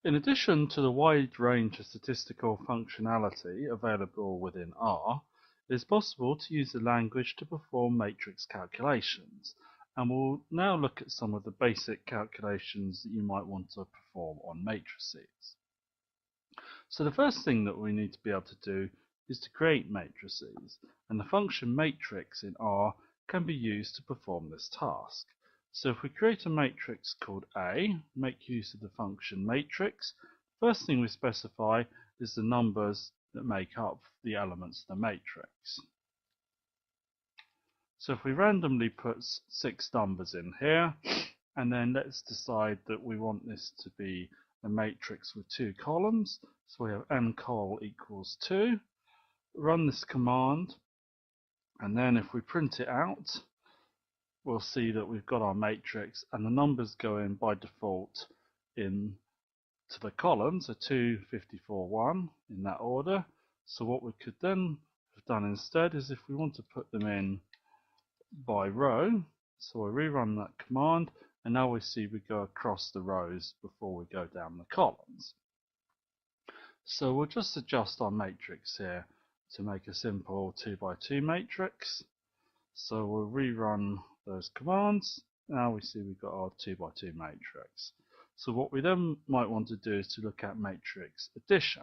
In addition to the wide range of statistical functionality available within R, it is possible to use the language to perform matrix calculations, and we'll now look at some of the basic calculations that you might want to perform on matrices. So the first thing that we need to be able to do is to create matrices, and the function matrix in R can be used to perform this task. So if we create a matrix called A, make use of the function matrix, first thing we specify is the numbers that make up the elements of the matrix. So if we randomly put 6 numbers in here, and then let's decide that we want this to be a matrix with 2 columns, so we have ncol equals 2, run this command, and then if we print it out, we'll see that we've got our matrix and the numbers go in by default in to the columns, so 2, 54, 1 in that order. So what we could then have done instead is if we want to put them in by row, so we rerun that command, and now we see we go across the rows before we go down the columns. So we'll just adjust our matrix here to make a simple 2 by 2 matrix. So we'll rerun those commands. Now we see we've got our 2 by 2 matrix. So what we then might want to do is to look at matrix addition.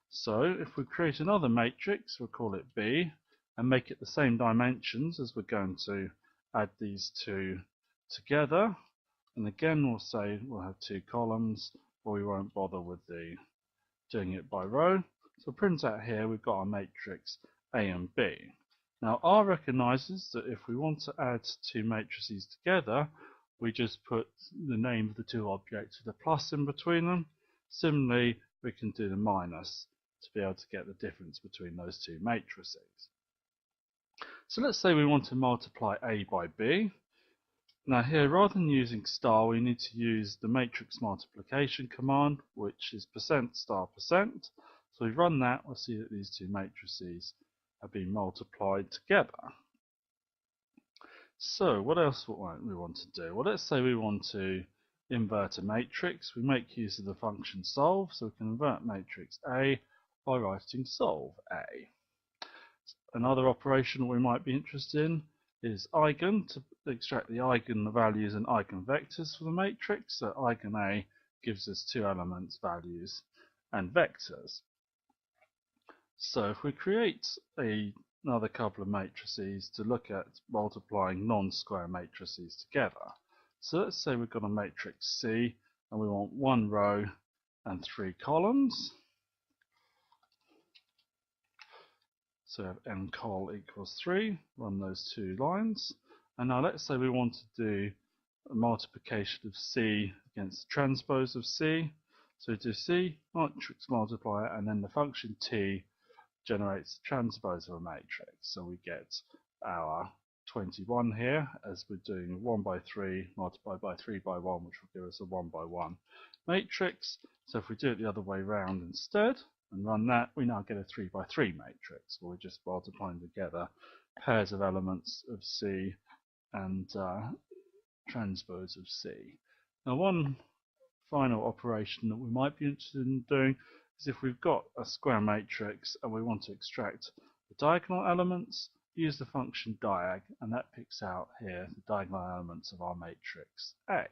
So if we create another matrix, we'll call it B, and make it the same dimensions as we're going to add these two together. And again, we'll say we'll have 2 columns, but we won't bother with doing it by row. So print out here we've got our matrix A and B. Now R recognizes that if we want to add 2 matrices together, we just put the name of the 2 objects with a plus in between them. Similarly, we can do the minus to be able to get the difference between those 2 matrices. So let's say we want to multiply A by B. Now here, rather than using star, we need to use the matrix multiplication command, which is %*%. So we run that, we'll see that these 2 matrices have been multiplied together. So what else might we want to do? Well, let's say we want to invert a matrix. We make use of the function solve, so we can invert matrix A by writing solve A. Another operation we might be interested in is eigen, to extract the eigenvalues and eigenvectors for the matrix. So eigen A gives us 2 elements, values, and vectors. So if we create another couple of matrices to look at multiplying non-square matrices together. So let's say we've got a matrix C and we want 1 row and 3 columns. So we have ncol equals 3, run those 2 lines. And now let's say we want to do a multiplication of C against the transpose of C. So we do C, matrix multiplier, and then the function T generates the transpose of a matrix. So we get our 21 here, as we're doing 1 by 3 multiplied by 3 by 1, which will give us a 1 by 1 matrix. So if we do it the other way around instead, and run that, we now get a 3 by 3 matrix, where we're just multiplying together pairs of elements of C and transpose of C. Now one final operation that we might be interested in doing is if we've got a square matrix and we want to extract the diagonal elements, use the function diag, and that picks out here the diagonal elements of our matrix A.